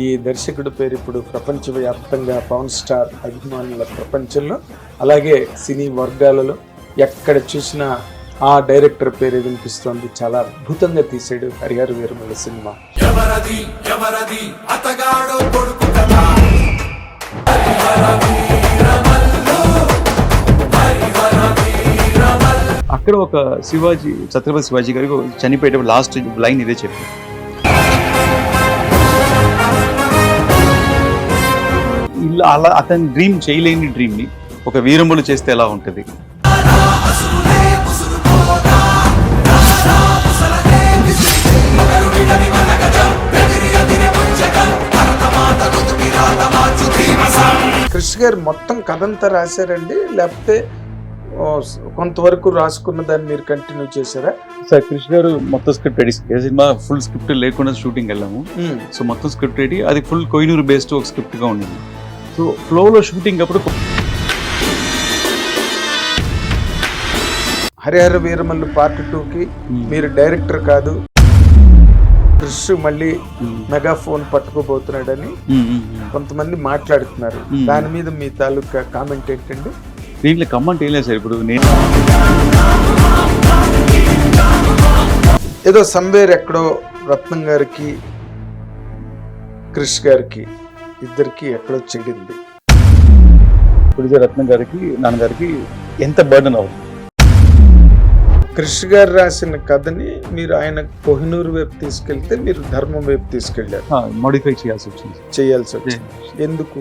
ఈ దర్శకుడి పేరు ఇప్పుడు ప్రపంచవ్యాప్తంగా పవన్ స్టార్ అభిమానుల ప్రపంచంలో, అలాగే సినీ వర్గాలలో ఎక్కడ చూసినా ఆ డైరెక్టర్ పేరే వినిపిస్తోంది. చాలా అద్భుతంగా తీసాడు హరిహర వీరమల్లు సినిమా. అక్కడ ఒక శివాజీ, ఛత్రపతి శివాజీ గారికి చనిపోయేటప్పుడు లాస్ట్ లైన్ ఇదే చెప్పారు, ఇలా అలా అతని డ్రీమ్ చేయలేని డ్రీమ్ ని ఒక వీరములు చేస్తే ఎలా ఉంటది. కృష్ణ గారు మొత్తం కథంతా రాశారండి, లేకపోతే కొంతవరకు రాసుకున్న దాన్ని మీరు కంటిన్యూ చేశారా? సార్ కృష్ణ గారు మొత్తం script ready, cinema full script లేకుండా షూటింగ్ వెళ్ళాము. సో మొత్తం స్క్రిప్ట్ రెడీ, అది ఫుల్ కోహినూరు బేస్డ్ ఒక స్క్రిప్ట్ గా ఉండింది. సో ఫ్లోలో షూటింగ్ అప్పుడు హరిహర వీరమల్లు పార్ట్ 2కి మీరు డైరెక్టర్ కాదు, కృష్ణ మళ్ళీ మెగాఫోన్ పట్టుకోబోతున్నాడని కొంతమంది మాట్లాడుతున్నారు. దాని మీద మీ తాలూకా కామెంట్ ఏంటండి? దీంట్లో కమెంట్ ఏం లేదు సార్. ఇప్పుడు నేను ఏదో సంవేర్ ఎక్కడో రత్నం గారికి కృష్ గారికి ఇద్దరికి ఎక్కడో చెడింది. ఇప్పుడు రత్నం గారికి నాన్నగారికి ఎంత బర్డన్ అవుతుంది. కృష్ గారు రాసిన కథని మీరు ఆయన కోహినూరు వైపు తీసుకెళ్తే మీరు ధర్మం వైపు తీసుకెళ్లారు. మోడిఫై చేయాల్సి వచ్చింది. ఎందుకు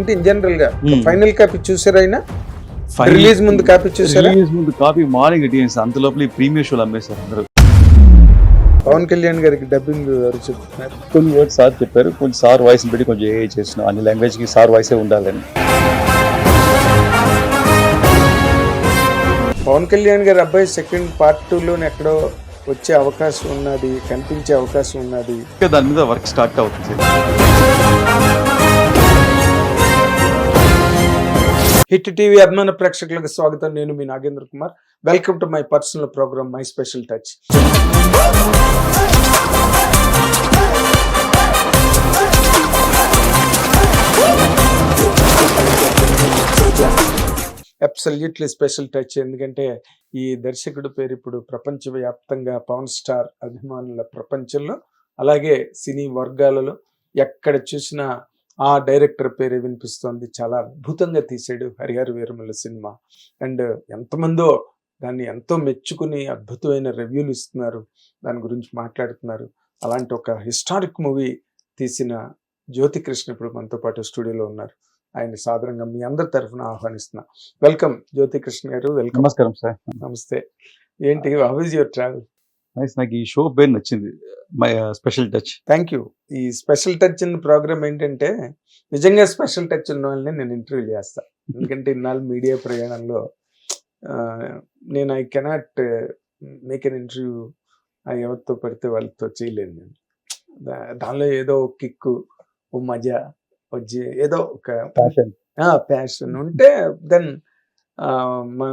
అంటే జనరల్ గా ఫైనల్ కాపీ చూసారా? అయినా రిలీజ్ ముందు కాపీ చూసారా? రిలీజ్ ముందు కాపీ మార్నింగ్ ఎడియన్స్ అంత లోపల ప్రీమియర్ షోలు అమ్మేశారు అందరూ. పవన్ కళ్యాణ్ గారికి డబ్బింగ్ ఎవరు చెప్తున్నారు? కొన్ని వర్డ్స్ సార్ చెప్పారు, కొంచెం సార్ వాయిస్ పెట్టి కొంచెం ఏఐ చేసిన అన్ని లాంగ్వేజ్ కి సార్ వాయిసే ఉండాలని. పవన్ కళ్యాణ్ గారి అబ్బాయి సెకండ్ పార్ట్ 2లోనే ఎక్కడో వచ్చే అవకాశం ఉన్నది, కనిపించే అవకాశం ఉన్నది. దాని మీద వర్క్ స్టార్ట్ అవుతుంది. హిట్ టీవీ అభిమాన ప్రేక్షకులకు స్వాగతం. నేను మీ Nagendra Kumar. Welcome to my personal program my special touch. Absolutely special touch. ఎందుకంటే ఈ దర్శకుడి పేరు ఇప్పుడు ప్రపంచవ్యాప్తంగా పవన్ స్టార్ అభిమానుల ప్రపంచంలో, అలాగే సినీ వర్గాలలో ఎక్కడ చూసినా ఆ డైరెక్టర్ పేరే వినిపిస్తోంది. చాలా అద్భుతంగా తీసాడు హరిహర వీరమల్లు సినిమా. అండ్ ఎంతమందో దాన్ని ఎంతో మెచ్చుకుని అద్భుతమైన రివ్యూలు ఇస్తున్నారు, దాని గురించి మాట్లాడుతున్నారు. అలాంటి ఒక హిస్టారిక్ మూవీ తీసిన జ్యోతి కృష్ణ ఇప్పుడు మనతో పాటు స్టూడియోలో ఉన్నారు. ఆయన సాధారణంగా మీ అందరి తరఫున ఆహ్వానిస్తున్నా. వెల్కమ్ జ్యోతి కృష్ణ గారు. వెల్కమ్. నమస్కారం సార్. నమస్తే. ఏంటి, హౌ ఇస్ యువర్ ట్రావెల్? నాకు ఈ షో పేరు నచ్చింది, my special touch. Thank you. ఈ స్పెషల్ టచ్ ఇన్ ప్రోగ్రామ్ ఏంటంటే నిజంగా స్పెషల్ టచ్ ఉన్న వాళ్ళని నేను ఇంటర్వ్యూ చేస్తాను. ఎందుకంటే ఇన్నాళ్ళు మీడియా ప్రయాణంలో నేను I cannot make an interview ఎవరితో పడితే వాళ్ళతో చేయలేను. నేను దానిలో ఏదో కిక్కు, ఓ మజా వచ్చి ఏదో ఒక ప్యాషన్ ఉంటే దెన్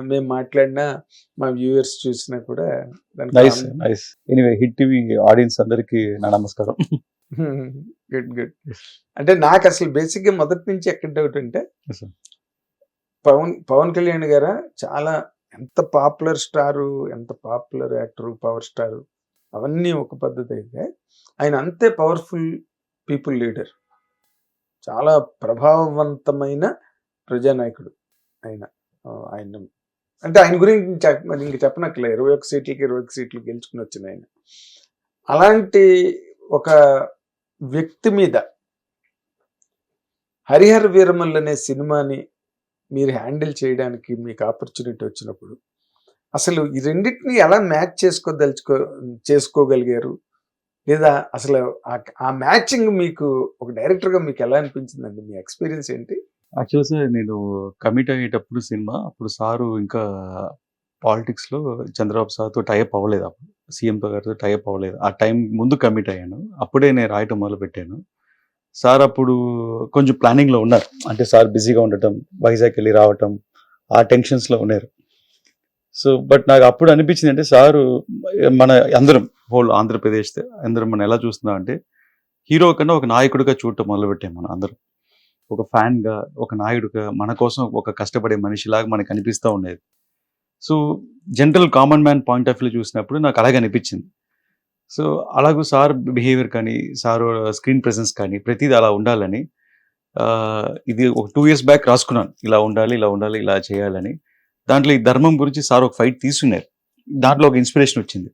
మేము మాట్లాడినా మా వ్యూవర్స్ చూసినా కూడా హిట్ టీవీ ఆడియన్స్ అందరికి నా నమస్కారం. Good good. అంటే నాకు అసలు బేసిక్గా మొదటి నుంచి ఎక్కడ డౌట్ అంటే పవన్ కళ్యాణ్ గారు చాలా ఎంత పాపులర్ స్టారు, ఎంత పాపులర్ యాక్టరు, పవర్ స్టారు, అవన్నీ ఒక పద్ధతి అయితే ఆయన అంతే పవర్ఫుల్ పీపుల్ లీడర్, చాలా ప్రభావవంతమైన ప్రజానాయకుడు ఆయన. ఆయన అంటే ఆయన గురించి ఇంక చెప్పనక్కలే, 21 సీట్లకి 21 సీట్లు గెలుచుకుని వచ్చిన ఆయన. అలాంటి ఒక వ్యక్తి మీద హరిహర వీరమల్లు అనే సినిమాని మీరు హ్యాండిల్ చేయడానికి మీకు ఆపర్చునిటీ వచ్చినప్పుడు అసలు ఈ రెండింటిని ఎలా మ్యాచ్ చేసుకోగలిగారు? లేదా అసలు ఆ మ్యాచింగ్ మీకు ఒక డైరెక్టర్గా మీకు ఎలా అనిపించిందండి? మీ ఎక్స్పీరియన్స్ ఏంటి? యాక్చువల్గా సార్ నేను కమిట్ అయ్యేటప్పుడు సినిమా అప్పుడు సారు ఇంకా పాలిటిక్స్లో చంద్రబాబు సార్తో టైఅప్ అవ్వలేదు, అప్పుడు సీఎంతో గారితో టైఅప్ అవ్వలేదు. ఆ టైం ముందు కమిట్ అయ్యాను, అప్పుడే నేను రాయటం మొదలు పెట్టాను. సార్ అప్పుడు కొంచెం ప్లానింగ్లో ఉన్నారు, అంటే సార్ బిజీగా ఉండటం, వైజాగ్ వెళ్ళి రావటం, ఆ టెన్షన్స్లో ఉన్నారు. సో బట్ నాకు అప్పుడు అనిపించింది అంటే సారు మన అందరం హోల్ ఆంధ్రప్రదేశ్ అందరం మనం ఎలా చూస్తున్నాం అంటే హీరో కన్నా ఒక నాయకుడిగా చూడటం మొదలుపెట్టాం మనం అందరం. ఒక ఫ్యాన్‌గా, ఒక నాయుడుగా, మన కోసం ఒక కష్టపడే మనిషిలాగా మనకు అనిపిస్తా ఉండేది. So, general common man point of వ్యూలో చూసినప్పుడు నాకు అలాగే అనిపించింది. సో, అలాగూ సార్ బిహేవియర్ కానీ, సార్ స్క్రీన్ ప్రెజెన్స్ కానీ ప్రతీది అలా ఉండాలని ఇది ఒక 2 ఇయర్స్ బ్యాక్ రాసుకున్నాను. ఇలా ఉండాలి, ఇలా ఉండాలి, ఇలా చేయాలని. దాంట్లో ఈ ధర్మం గురించి సార్ ఒక ఫైట్ తీసున్నారు. దాంట్లో ఒక ఇన్స్పిరేషన్ వచ్చింది.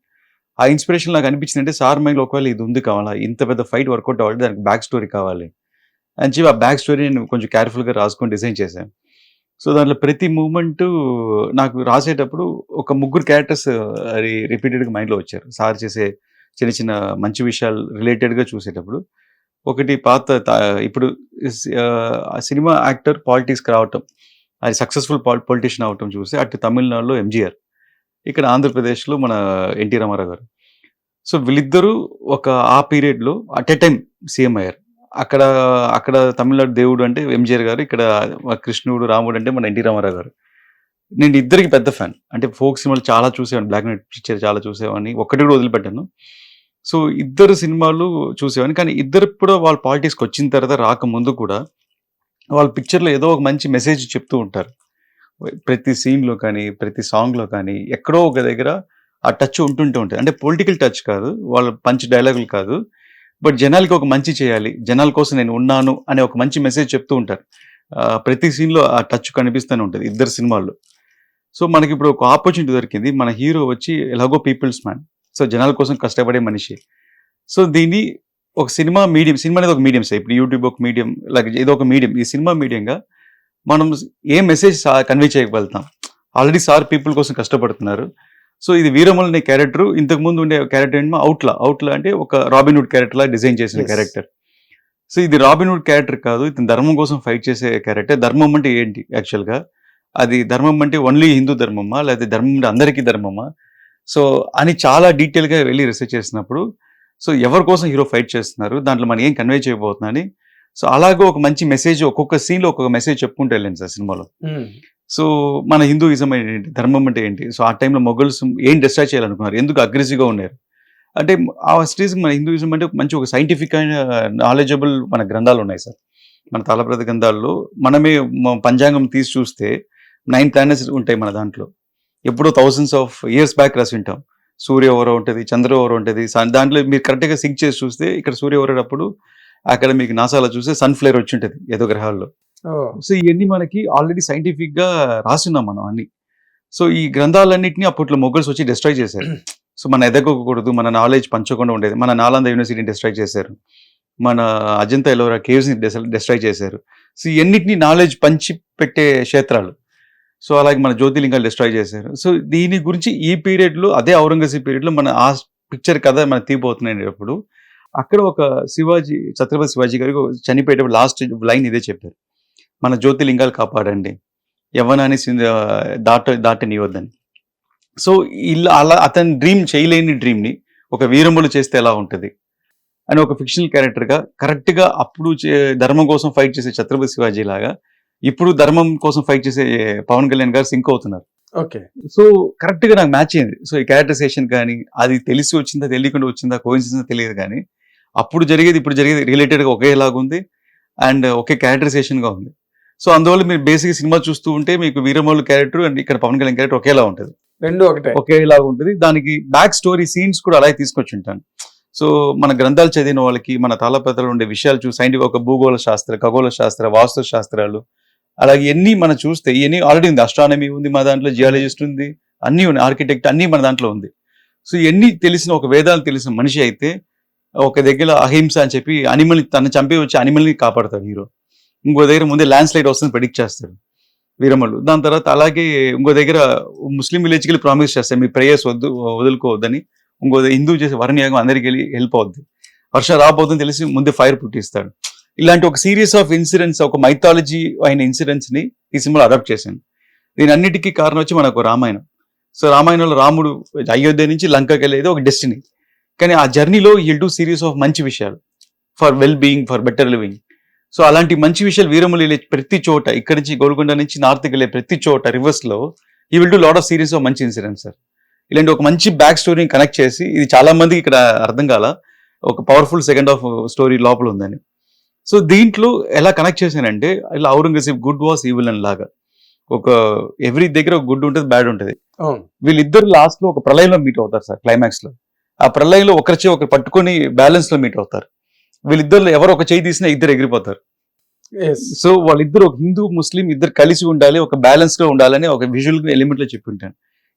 ఆ ఇన్స్పిరేషన్ నాకు అనిపించిందంటే సార్ మైండ్‌లో ఒకవేళ ఇది ఉంది కావాలా, ఇంత పెద్ద ఫైట్ వర్కౌట్ అవ్వాలి, దానికి బ్యాక్ స్టోరీ కావాలి అని చెప్పి ఆ బ్యాక్ స్టోరీ నేను కొంచెం కేర్‌ఫుల్‌గా రాసుకొని డిజైన్ చేశాను. సో, దాంట్లో ప్రతి మూవ్‌మెంటు నాకు రాసేటప్పుడు ఒక ముగ్గురు క్యారెక్టర్స్ రిపీటెడ్‌గా మైండ్‌లో వచ్చారు. సార్ చేసే చిన్న చిన్న మంచి విషయాలు రిలేటెడ్‌గా చూసేటప్పుడు. ఒకటి పాత ఇప్పుడు ఆ సినిమా యాక్టర్ పాలిటిక్స్‌కి రావటం, అది సక్సెస్‌ఫుల్ పొలిటీషియన్ అవ్వటం చూసి అటు తమిళనాడులో ఎంజీఆర్, ఇక్కడ ఆంధ్రప్రదేశ్‌లో మన ఎన్టీ రామారావు గారు. సో, వీళ్ళిద్దరూ ఒక ఆ పీరియడ్‌లో అట్ ఎ టైమ్ సీఎం అయ్యారు. అక్కడ అక్కడ తమిళనాడు దేవుడు అంటే ఎంజీఆర్ గారు, ఇక్కడ కృష్ణుడు, రాముడు అంటే మన ఎన్టీ రామారావు గారు. నేను ఇద్దరికి పెద్ద ఫ్యాన్. అంటే ఫోక్ సినిమాలు చాలా చూసేవాడిని. బ్లాక్ అండ్ వైట్ పిక్చర్ చాలా చూసేవాడిని. ఒక్కటి కూడా వదిలిపెట్టాను. సో, ఇద్దరు సినిమాలు చూసేవాడిని. కానీ ఇద్దరు కూడా వాళ్ళు పాలిటిక్స్‌కి వచ్చిన తర్వాత రాకముందు కూడా వాళ్ళ పిక్చర్‌లో ఏదో ఒక మంచి మెసేజ్ చెప్తూ ఉంటారు. ప్రతి సీన్‌లో కానీ, ప్రతి సాంగ్‌లో కానీ ఎక్కడో ఒక దగ్గర ఆ టచ్ ఉంటుంటూ ఉంటది. అంటే పొలిటికల్ టచ్ కాదు. వాళ్ళ పంచ్ డైలాగులు కాదు. బట్ జనాలకి ఒక మంచి చేయాలి. జనాల కోసం నేను ఉన్నాను అనే ఒక మంచి మెసేజ్ చెప్తూ ఉంటారు. ప్రతి సీన్‌లో ఆ టచ్ కనిపిస్తూనే ఉంటది ఇద్దరు సినిమాల్లో. సో, మనకిప్పుడు ఒక ఆపర్చునిటీ దొరికింది. మన హీరో వచ్చి ఎలాగో పీపుల్స్ మ్యాన్. సో, జనాల కోసం కష్టపడే మనిషి. సో, దీన్ని ఒక సినిమా మీడియం, సినిమా అనేది ఒక మీడియం సార్. ఇప్పుడు యూట్యూబ్ ఒక మీడియం, లేక ఏదో ఒక మీడియం. ఈ సినిమా మీడియంగా మనం ఏ మెసేజ్ కన్వే చేయగలుగుతాం. ఆల్రెడీ సార్ పీపుల్ కోసం కష్టపడుతున్నారు. సో, ఇది వీరమల్ అనే క్యారెక్టర్ ఇంతకుముందు ఉండే క్యారెక్టర్ ఏమో అవుట్‌లా అంటే ఒక రాబిన్ హుడ్ క్యారెక్టర్‌లా డిజైన్ చేసిన Yes. క్యారెక్టర్. సో, ఇది రాబిన్ హుడ్ క్యారెక్టర్ కాదు. ఇతను ధర్మం కోసం ఫైట్ చేసే క్యారెక్టర్. ధర్మం అంటే ఏంటి యాక్చువల్‌గా? అది ధర్మం అంటే ఓన్లీ హిందూ ధర్మమా? లేకపోతే ధర్మం అంటే అందరికీ ధర్మమా? సో, అని చాలా డీటెయిల్‌గా వెళ్లి రిసర్చ్ చేసినప్పుడు, సో, ఎవరి కోసం హీరో ఫైట్ చేస్తున్నారు? దాంట్లో మనం ఏం కన్వే చేయబోతున్నాం అని, సో, అలాగే ఒక మంచి మెసేజ్ ఒక్కొక్క సీన్‌లో ఒక్కొక్క మెసేజ్ చెప్పుకుంటూ వెళ్ళాను సార్ సినిమాలో. హ్మ్. సో, మన హిందూయిజం ఏంటి? ధర్మం అంటే ఏంటి? సో, ఆ టైంలో మొఘల్స్ ఏం డిస్ట్రాయ్ చేయాలనుకున్నారు? ఎందుకు అగ్రెసివ్‌గా ఉన్నారు? అంటే ఆ స్టేజ్‌కి మన హిందూయిజం అంటే మంచి ఒక సైంటిఫిక్ అయిన నాలెడ్జబుల్ మన గ్రంథాలు ఉన్నాయి సార్. మన తాళప్రత గ్రంథాల్లో మనమే పంచాంగం తీసి చూస్తే 9 ప్లానెట్స్ ఉంటాయి మన దాంట్లో. ఎప్పుడో థౌసండ్స్ ఆఫ్ ఇయర్స్ బ్యాక్ రాసి ఉంటాం. సూర్య ఓవర ఉంటది, చంద్ర ఓవర ఉంటది. దాంట్లో మీరు కరెక్ట్‌గా సింక్ చేసి చూస్తే ఇక్కడ సూర్య ఓవరప్పుడు అక్కడ మీకు నాసాలో చూస్తే సన్ ఫ్లేర్ వచ్చి ఉంటది ఏదో గ్రహాల్లో. ఓహ్! సో, ఇయన్నీ మనకి ఆల్రెడీ సైంటిఫిక్‌గా రాసున్నాం మనం అన్ని. సో, ఈ గ్రంథాలన్నిటిని అప్పట్లో మొఘల్స్ వచ్చి డిస్ట్రాయ్ చేశారు. సో, మన ఎదగకూడదు, మన నాలెడ్జ్ పంచకుండా ఉండేది. మన నాలంద యూనివర్సిటీని డిస్ట్రాయ్ చేశారు. మన అజంతా ఎలోరా కేవ్స్‌ని డిస్ట్రాయ్ చేశారు. సో, ఇయన్నిటిని నాలెడ్జ్ పంచి పెట్టే క్షేత్రాలు. సో, అలాగే మన జ్యోతిర్లింగాలు డిస్ట్రాయ్ చేశారు. సో, దీని గురించి ఈ పీరియడ్‌లో అదే ఔరంగజేబ్ పీరియడ్‌లో మన ఆ పిక్చర్ కథ మనకు తీయబోతున్నాయనేటప్పుడు అక్కడ ఒక ఛత్రపతి శివాజీ గారు చనిపోయేటప్పుడు లాస్ట్ లైన్ ఇదే చెప్పారు. మన జ్యోతిర్లింగాలు కాపాడండి. యవ్వనాన్ని దాటనివ్వద్దని. సో, అలా అతని డ్రీమ్ చేయలేని డ్రీమ్‌ని ఒక వీరములు చేస్తే ఎలా ఉంటది? అని ఒక ఫిక్షనల్ క్యారెక్టర్‌గా కరెక్ట్‌గా అప్పుడు ధర్మం కోసం ఫైట్ చేసే ఛత్రపతి శివాజీ లాగా ఇప్పుడు ధర్మం కోసం ఫైట్ చేసే పవన్ కళ్యాణ్ గారు సింక్ అవుతున్నారు. ఓకే. సో, కరెక్ట్‌గా నాకు మ్యాచ్ అయింది. సో, ఈ క్యారెక్టరైజేషన్ కానీ అది తెలిసి వచ్చిందా, తెలియకుండా వచ్చిందా, కోయిన్సిడెన్స్ తెలియదు కానీ అప్పుడు జరిగేది, ఇప్పుడు జరిగేది రిలేటెడ్‌గా ఒకేలాగుంది. అండ్ ఒకే క్యారెక్టరైజేషన్‌గా ఉంది. సో, అందువల్ల మీరు బేసిక్‌గా సినిమా చూస్తూ ఉంటే మీకు వీరమల్లు క్యారెక్టర్ అండ్ ఇక్కడ పవన్ కళ్యాణ్ క్యారెక్టర్ ఒకేలా ఉంటది. 2 ఒకటే. ఒకేలాగా ఉంటది. దానికి బ్యాక్ స్టోరీ సీన్స్ కూడా అలాగే తీసుకొచ్చుంటాను. సో, మన గ్రంథాలు చదివిన వాళ్ళకి మన తాళపత్రాలు ఉండే విషయాలు సైంటిఫిక్ ఒక భూగోళ శాస్త్ర, ఖగోళ శాస్త్ర, వాస్తు శాస్త్రాలు అలాగే ఎన్ని మనం చూస్తే ఇవన్నీ ఆల్రెడీ ఉంది. అస్ట్రానమీ ఉంది మన దాంట్లో, జియాలజిస్ట్ ఉంది, అన్నీ ఉన్నాయి, ఆర్కిటెక్ట్ అన్నీ మన దాంట్లో ఉంది. సో, ఇవన్నీ తెలిసిన ఒక వేదాలు తెలిసిన మనిషి అయితే ఒక దగ్గర అహింస అని చెప్పి తను చంపి వచ్చి అనిమల్ని కాపాడతాడు హీరో. ఇంకో దగ్గర ముందే ల్యాండ్ స్లైడ్ వస్తుంది ప్రెడిక్ట్ చేస్తాడు వీరమల్లు. దాని తర్వాత అలాగే ఇంకో దగ్గర ముస్లిం విలేజ్కి వెళ్ళి ప్రామిస్ చేస్తాడు మీ ప్రేయర్స్ వదులుకోవద్దని. ఇంకో హిందూ చేసే వరణ్యాగం అందరికి వెళ్ళి హెల్ప్ అవుద్ది. వర్షం రాబోతుందని తెలిసి ముందే ఫైర్ పుట్టిస్తాడు. ఇలాంటి ఒక సిరీస్ ఆఫ్ ఇన్సిడెంట్స్, ఒక మైథాలజీ అయిన ఇన్సిడెంట్స్ ని ఈ సినిమాలో అడాప్ట్ చేశాను. దీని అన్నిటికీ కారణం వచ్చి మనకు రామాయణం. సో, రామాయణంలో రాముడు అయోధ్య నుంచి లంకకి వెళ్ళేది ఒక డెస్టినీ. కానీ ఆ జర్నీలో హీల్ డూ సిరీస్ ఆఫ్ మంచి విషయాలు for well being, for better living. So, అలాంటి మంచి విషయాలు వీరములు వెళ్ళే ప్రతి చోట, ఇక్కడి నుంచి గోల్కొండ నుంచి నార్త్కి వెళ్ళే ప్రతి చోట రివర్స్ లో ఈ will do lot of series of మంచి ఇన్సిడెంట్స్ సార్. ఇలాంటి ఒక మంచి బ్యాక్ స్టోరీని కనెక్ట్ చేసి, ఇది చాలా మందికి ఇక్కడ అర్థం కాల, ఒక పవర్ఫుల్ సెకండ్ హాఫ్ స్టోరీ లోపల ఉందని. సో దీంట్లో ఎలా కనెక్ట్ చేశానంటే ఇలా ఔరంగజేబ్ గుడ్ వాస్ ఈవిల్ అని లాగా ఒక ఎవ్రీ దగ్గర ఒక గుడ్ ఉంటుంది, బ్యాడ్ ఉంటుంది. అవును. వీళ్ళిద్దరు లాస్ట్ లో ఒక ప్రళయంలో మీట్ అవుతారు సార్. క్లైమాక్స్ లో ఆ ప్రళయంలో ఒకరి ఒకరు పట్టుకొని బ్యాలెన్స్ లో మీట్ అవుతారు. వీళ్ళిద్దరు ఎవరు ఒక చేయి తీసినా ఇద్దరు ఎగిరిపోతారు. Yes. సో వాళ్ళిద్దరు ఒక హిందూ ముస్లిం ఇద్దరు కలిసి ఉండాలి, ఒక బ్యాలెన్స్ లో ఉండాలని ఒక విజువల్ ఎలిమెంట్ లో చెప్పి ఉంటాను.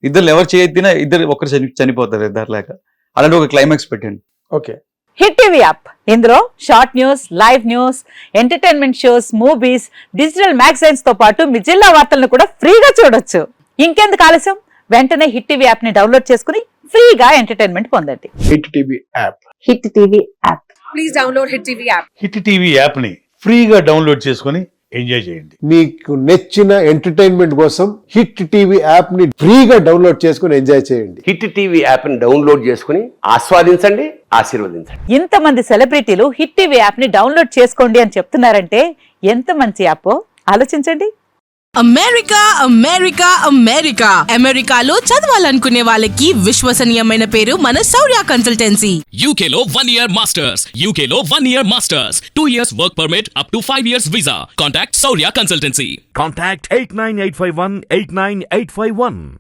ఇద్దరు ఎవరు చేయొద్దినా ఇద్దరు ఒకరు చనిపోతారు ఇద్దరు లేక, అలాంటి ఒక క్లైమాక్స్ పెట్టండి. ఓకే. హిట్ టీవీ యాప్ ఇందులో short news, live news, entertainment shows, movies, digital magazines తో పాటు మీ జిల్లా వార్తలను కూడా ఫ్రీగా చూడొచ్చు. ఇంకెందుకు ఆలస్యం, వెంటనే హిట్ టీవీ యాప్ ని డౌన్లోడ్ చేసుకుని ఫ్రీగా ఎంటర్టైన్మెంట్ పొందండి. Hit TV app. Hit TV app. Please download Hit TV app. Hit TV యాప్ని ఫ్రీగా డౌన్లోడ్ చేసుకొని ఎంజాయ్ చేయండి. మీకు నచ్చిన ఎంటర్టైన్మెంట్ కోసం హిట్ టీవీ యాప్ ని ఫ్రీగా డౌన్లోడ్ చేసుకుని ఎంజాయ్ చేయండి. హిట్ టీవీ యాప్ని డౌన్లోడ్ చేసుకుని ఆస్వాదించండి, ఆశీర్వదించండి. ఇంతమంది సెలబ్రిటీలు హిట్ టీవీ యాప్ ని డౌన్లోడ్ చేసుకోండి అని చెప్తున్నారంటే ఎంత మంచి యాప్ ఆలోచించండి. అమెరికా అమెరికా అమెరికా అమెరికాలో చదవాలనుకునే వాళ్ళకి విశ్వసనీయమైన పేరు మన శౌర్య కన్సల్టెన్సీ. UK లో 1 year masters. UK లో 1 year masters. 2 years work permit up to 5 years visa. Contact Saurya Consultancy. Contact 89851 89851.